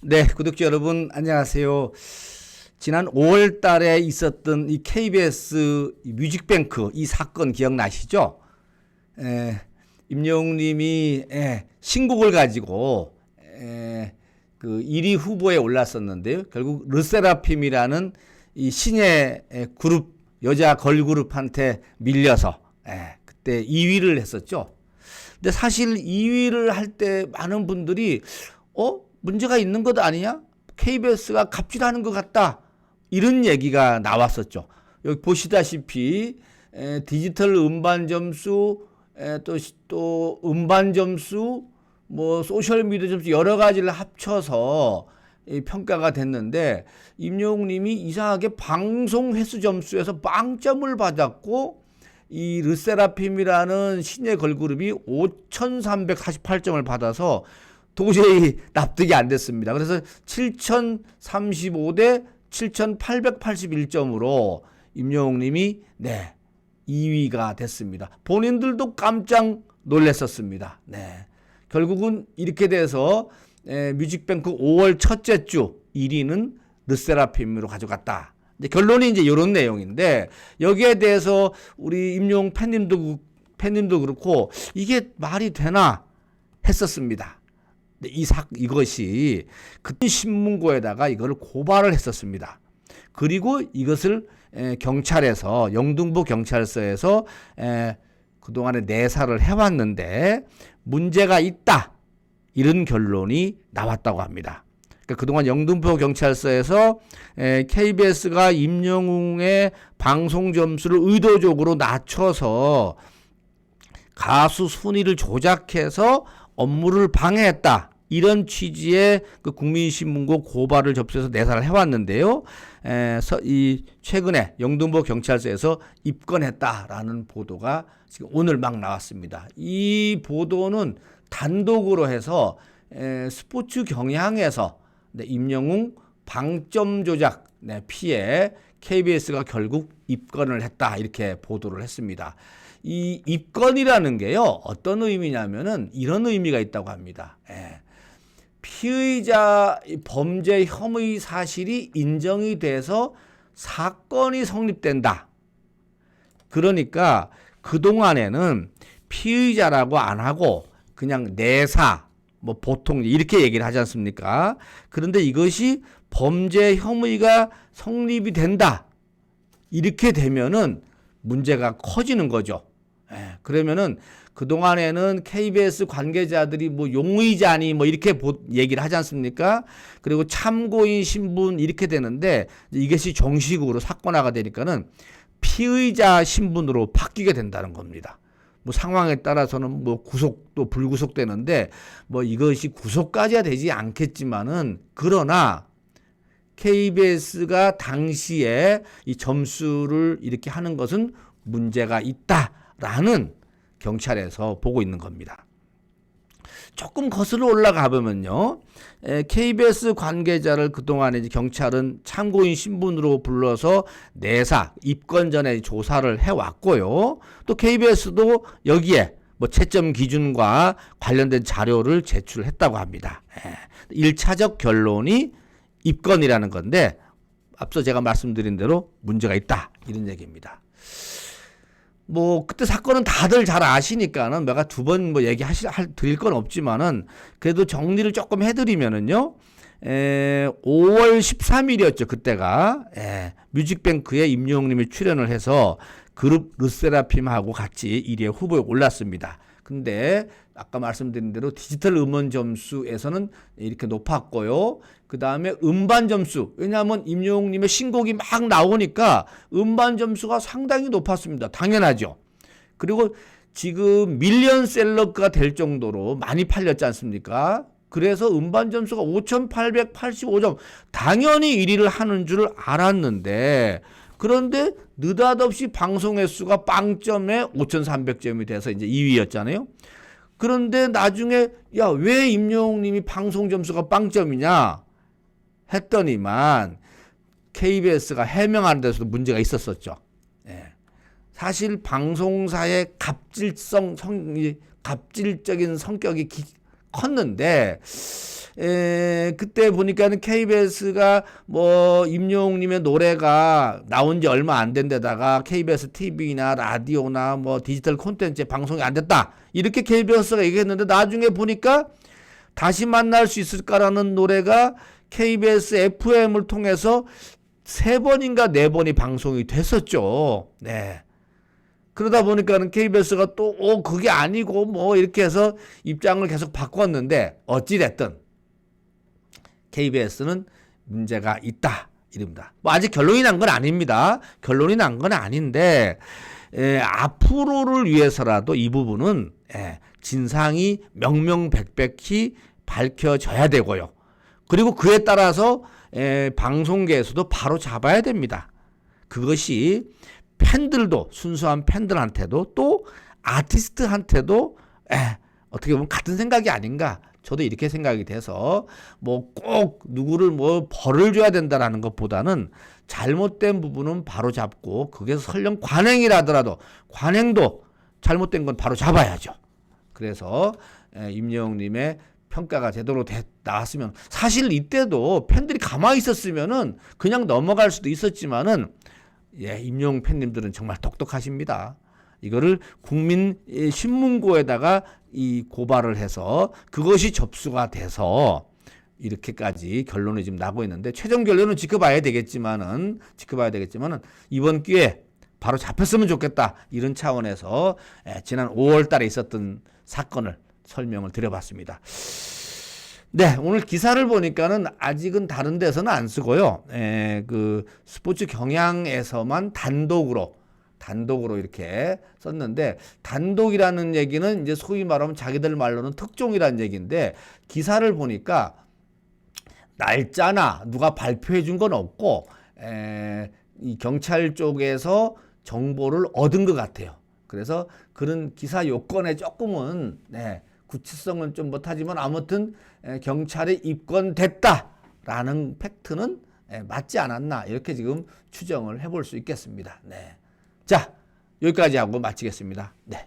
네, 구독자 여러분 안녕하세요. 지난 5월 달에 있었던 이 KBS 뮤직뱅크 이 사건 기억나시죠? 임영웅 님이 신곡을 가지고 그 1위 후보에 올랐었는데요. 결국 르세라핌이라는 이 신예 그룹 여자 걸그룹한테 밀려서 그때 2위를 했었죠. 근데 사실 2위를 할 때 많은 분들이 문제가 있는 것 아니냐? KBS가 갑질하는 것 같다. 이런 얘기가 나왔었죠. 여기 보시다시피 디지털 음반 점수, 또 음반 점수, 뭐 소셜 미디어 점수 여러 가지를 합쳐서 평가가 됐는데 임영웅 님이 이상하게 방송 횟수 점수에서 빵점을 받았고 이 르세라핌이라는 신예 걸그룹이 5,348점을 받아서 도저히 납득이 안 됐습니다. 그래서 7,035대 7,881점으로 임영웅 님이 2위가 됐습니다. 본인들도 깜짝 놀랐었습니다. 결국은 이렇게 돼서 뮤직뱅크 5월 첫째 주 1위는 르세라핌으로 가져갔다. 결론이 이제 이런 내용인데 여기에 대해서 우리 임영웅 팬님도 그렇고 이게 말이 되나 했었습니다. 이것이 그때 신문고에다가 이거를 고발을 했었습니다. 그리고 이것을 경찰에서 영등포 경찰서에서 그동안에 내사를 해왔는데 문제가 있다 이런 결론이 나왔다고 합니다. 그러니까 그동안 영등포 경찰서에서 KBS가 임영웅의 방송 점수를 의도적으로 낮춰서 가수 순위를 조작해서 업무를 방해했다. 이런 취지의 그 국민신문고 고발을 접수해서 내사를 해왔는데요. 최근에 영등포 경찰서에서 입건했다라는 보도가 지금 오늘 막 나왔습니다. 이 보도는 단독으로 해서 스포츠 경향에서 임영웅 방점 조작 피해 KBS가 결국 입건을 했다 이렇게 보도를 했습니다. 이 입건이라는 게요 어떤 의미냐면은 이런 의미가 있다고 합니다. 피의자 범죄 혐의 사실이 인정이 돼서 사건이 성립된다. 그러니까 그동안에는 피의자라고 안 하고 그냥 내사 뭐 보통 이렇게 얘기를 하지 않습니까? 그런데 이것이 범죄 혐의가 성립이 된다. 이렇게 되면은 문제가 커지는 거죠. 그러면은 그동안에는 KBS 관계자들이 뭐 용의자니 뭐 이렇게 얘기를 하지 않습니까? 그리고 참고인 신분 이렇게 되는데 이것이 정식으로 사건화가 되니까는 피의자 신분으로 바뀌게 된다는 겁니다. 뭐 상황에 따라서는 뭐 구속도 불구속되는데 뭐 이것이 구속까지야 되지 않겠지만은 그러나 KBS가 당시에 이 점수를 이렇게 하는 것은 문제가 있다라는 경찰에서 보고 있는 겁니다. 조금 거슬러 올라가 보면요. KBS 관계자를 그동안에 경찰은 참고인 신분으로 불러서 내사, 입건 전에 조사를 해왔고요. 또 KBS도 여기에 뭐 채점 기준과 관련된 자료를 제출했다고 합니다. 1차적 결론이 입건이라는 건데 앞서 제가 말씀드린 대로 문제가 있다 이런 얘기입니다. 뭐 그때 사건은 다들 잘 아시니까는 내가 두 번 뭐 드릴 건 없지만은 그래도 정리를 조금 해드리면은요. 5월 13일이었죠 그때가 뮤직뱅크에 임영웅님이 출연을 해서 그룹 르세라핌하고 같이 1위에 후보에 올랐습니다. 근데 아까 말씀드린 대로 디지털 음원 점수에서는 이렇게 높았고요. 그 다음에 음반 점수, 왜냐하면 임영웅님의 신곡이 막 나오니까 음반 점수가 상당히 높았습니다. 당연하죠. 그리고 지금 밀리언셀러가 될 정도로 많이 팔렸지 않습니까? 그래서 음반 점수가 5,885점, 당연히 1위를 하는 줄 알았는데 그런데 느닷없이 방송 횟수가 빵점에 5,300점이 돼서 이제 2위였잖아요. 그런데 나중에 왜 임영웅 님이 방송 점수가 빵점이냐 했더니만 KBS가 해명하는 데서도 문제가 있었었죠. 사실 방송사의 갑질적인 성격이 컸는데 그때 보니까는 KBS가 뭐 임영웅님의 노래가 나온 지 얼마 안 된 데다가 KBS TV나 라디오나 뭐 디지털 콘텐츠에 방송이 안 됐다. 이렇게 KBS가 얘기했는데 나중에 보니까 다시 만날 수 있을까라는 노래가 KBS FM을 통해서 3번인가 4번이 방송이 됐었죠. 네. 그러다 보니까는 KBS가 또, 그게 아니고 뭐 이렇게 해서 입장을 계속 바꿨는데 어찌됐든 KBS는 문제가 있다. 이릅니다. 뭐 아직 결론이 난 건 아닙니다. 결론이 난 건 아닌데, 앞으로를 위해서라도 이 부분은, 진상이 명명백백히 밝혀져야 되고요. 그리고 그에 따라서, 방송계에서도 바로 잡아야 됩니다. 그것이 팬들도, 순수한 팬들한테도 또 아티스트한테도 어떻게 보면 같은 생각이 아닌가. 저도 이렇게 생각이 돼서 뭐 꼭 누구를 뭐 벌을 줘야 된다라는 것보다는 잘못된 부분은 바로 잡고 그게 설령 관행이라더라도 관행도 잘못된 건 바로 잡아야죠. 그래서 임영웅님의 평가가 제대로 나왔으면 사실 이때도 팬들이 가만히 있었으면은 그냥 넘어갈 수도 있었지만은 임영웅 팬님들은 정말 똑똑하십니다. 이거를 국민 신문고에다가 이 고발을 해서 그것이 접수가 돼서 이렇게까지 결론이 지금 나고 있는데 최종 결론은 지켜봐야 되겠지만은 이번 기회에 바로 잡혔으면 좋겠다 이런 차원에서 지난 5월 달에 있었던 사건을 설명을 드려봤습니다. 네, 오늘 기사를 보니까는 아직은 다른 데서는 안 쓰고요. 그 스포츠 경향에서만 단독으로 이렇게 썼는데 단독이라는 얘기는 이제 소위 말하면 자기들 말로는 특종이라는 얘기인데 기사를 보니까 날짜나 누가 발표해 준 건 없고 이 경찰 쪽에서 정보를 얻은 것 같아요. 그래서 그런 기사 요건에 조금은 구체성은 좀 못하지만 아무튼 경찰에 입건됐다라는 팩트는 맞지 않았나 이렇게 지금 추정을 해볼 수 있겠습니다. 네. 자, 여기까지 하고 마치겠습니다. 네.